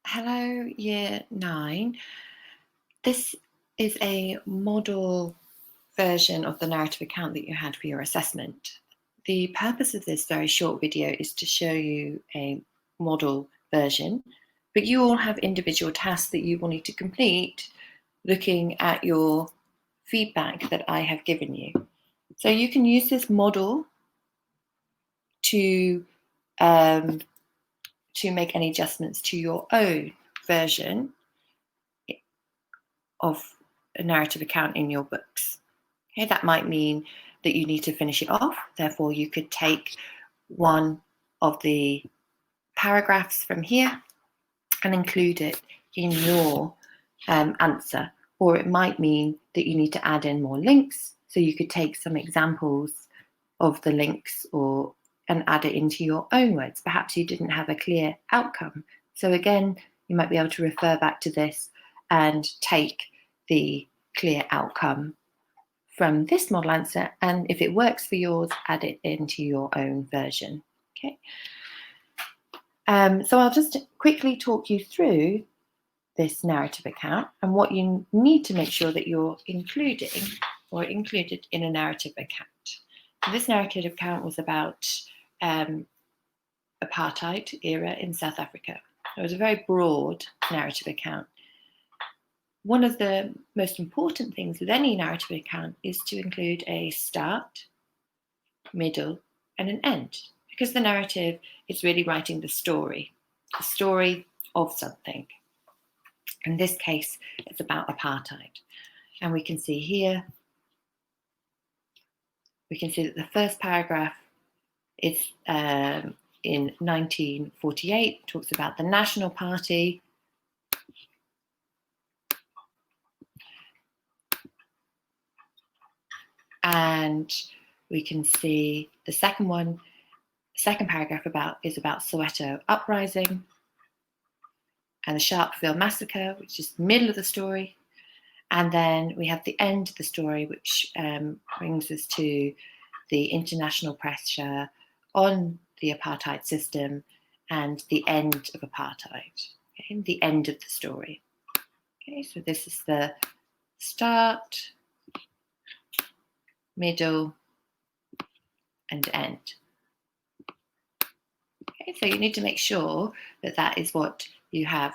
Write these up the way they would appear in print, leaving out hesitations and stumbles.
Hello, Year 9. This is a model version of the narrative account that you had for your assessment. The purpose of this very short video is to show you a model version, but you all have individual tasks that you will need to complete looking at your feedback that I have given you. So you can use this model to make any adjustments to your own version of a narrative account in your books. Okay, that might mean that you need to finish it off. Therefore, you could take one of the paragraphs from here and include it in your answer. Or it might mean that you need to add in more links. So you could take some examples of the links and add it into your own words. Perhaps you didn't have a clear outcome. So again, you might be able to refer back to this and take the clear outcome from this model answer, and if it works for yours, add it into your own version. Okay. So I'll just quickly talk you through this narrative account and what you need to make sure that you're including or included in a narrative account. So this narrative account was about apartheid era in South Africa. It was a very broad narrative account. One of the most important things with any narrative account is to include a start, middle, and an end, because the narrative is really writing the story of something. In this case, it's about apartheid. And we can see here, we can see that the first paragraph is in 1948, talks about the National Party. And we can see the second paragraph is about Soweto uprising and the Sharpeville massacre, which is the middle of the story. And then we have the end of the story, which brings us to the international pressure on the apartheid system and the end of apartheid, okay? The end of the story. Okay, so this is the start, middle, and end. Okay, so you need to make sure that that is what you have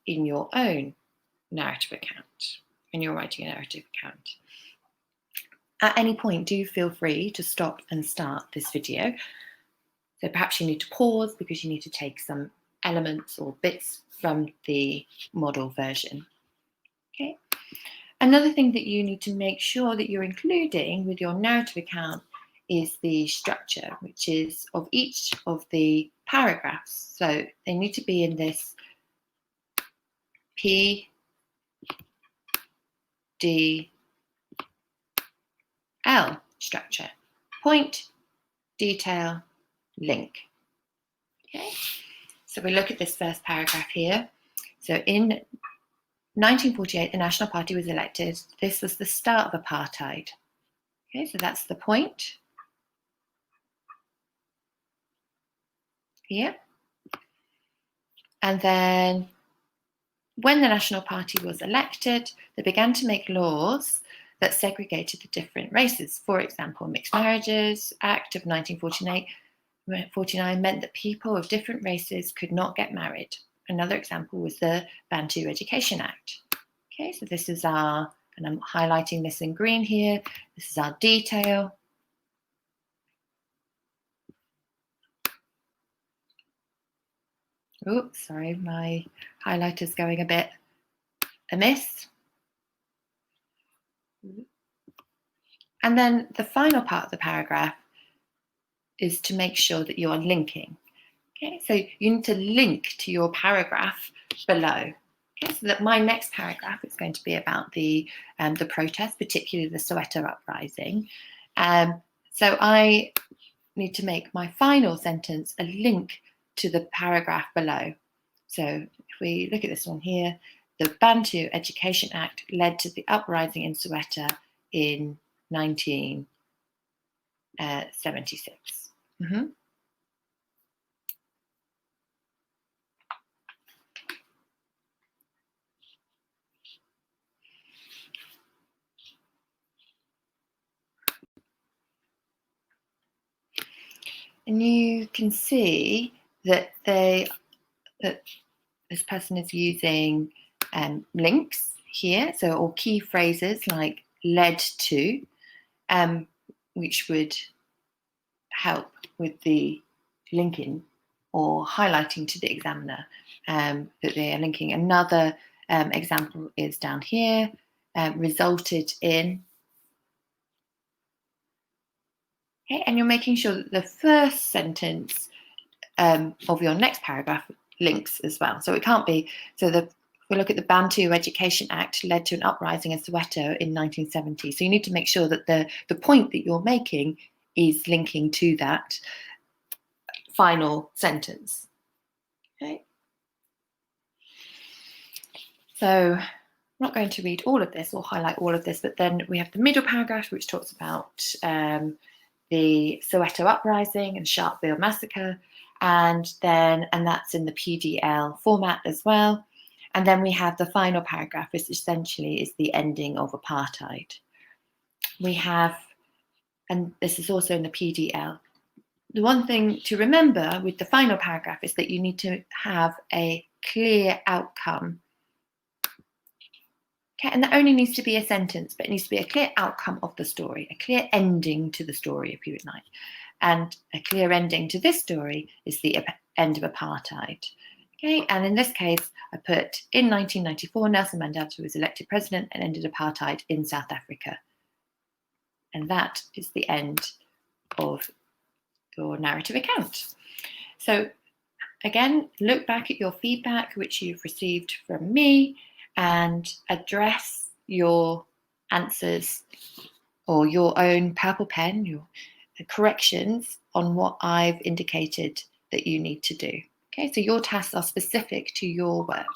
in your own narrative account, when you're writing a narrative account. At any point, do feel free to stop and start this video. So perhaps you need to pause because you need to take some elements or bits from the model version. Okay. Another thing that you need to make sure that you're including with your narrative account is the structure, which is of each of the paragraphs. So they need to be in this P, D, L structure. Point, detail, link. Okay, so we look at this first paragraph here. So in 1948, the National Party was elected. This was the start of apartheid. Okay, so that's the point here. And then when the National Party was elected, they began to make laws that segregated the different races. For example, Mixed Marriages Act of 1949 meant that people of different races could not get married. Another example was the Bantu Education Act. Okay, so this is our, and I'm highlighting this in green here, this is our detail. Oops, sorry, my highlighter's going a bit amiss. And then the final part of the paragraph is to make sure that you are linking. Okay, so you need to link to your paragraph below. Okay, so that my next paragraph is going to be about the protest, particularly the Soweto uprising. So I need to make my final sentence a link to the paragraph below. So if we look at this one here, the Bantu Education Act led to the uprising in Soweto in 1976. Mm-hmm. And you can see that this person is using links here, so or key phrases like led to, which would help with the linking or highlighting to the examiner that they are linking. Another example is down here, resulted in. Okay, and you're making sure that the first sentence of your next paragraph links as well. So it can't be, so if we look at the Bantu Education Act led to an uprising in Soweto in 1970. So you need to make sure that the point that you're making is linking to that final sentence. Okay. So I'm not going to read all of this or highlight all of this, but then we have the middle paragraph, which talks about the Soweto uprising and Sharpeville massacre, and that's in the PDL format as well. And then we have the final paragraph, which essentially is the ending of apartheid. We have, and this is also in the PDL. The one thing to remember with the final paragraph is that you need to have a clear outcome. Okay, and that only needs to be a sentence, but it needs to be a clear outcome of the story, a clear ending to the story, if you would like. And a clear ending to this story is the end of apartheid. Okay, and in this case, I put in 1994, Nelson Mandela was elected president and ended apartheid in South Africa. And that is the end of your narrative account. So again, look back at your feedback, which you've received from me, and address your answers or your own purple pen, your corrections on what I've indicated that you need to do. Okay, so your tasks are specific to your work.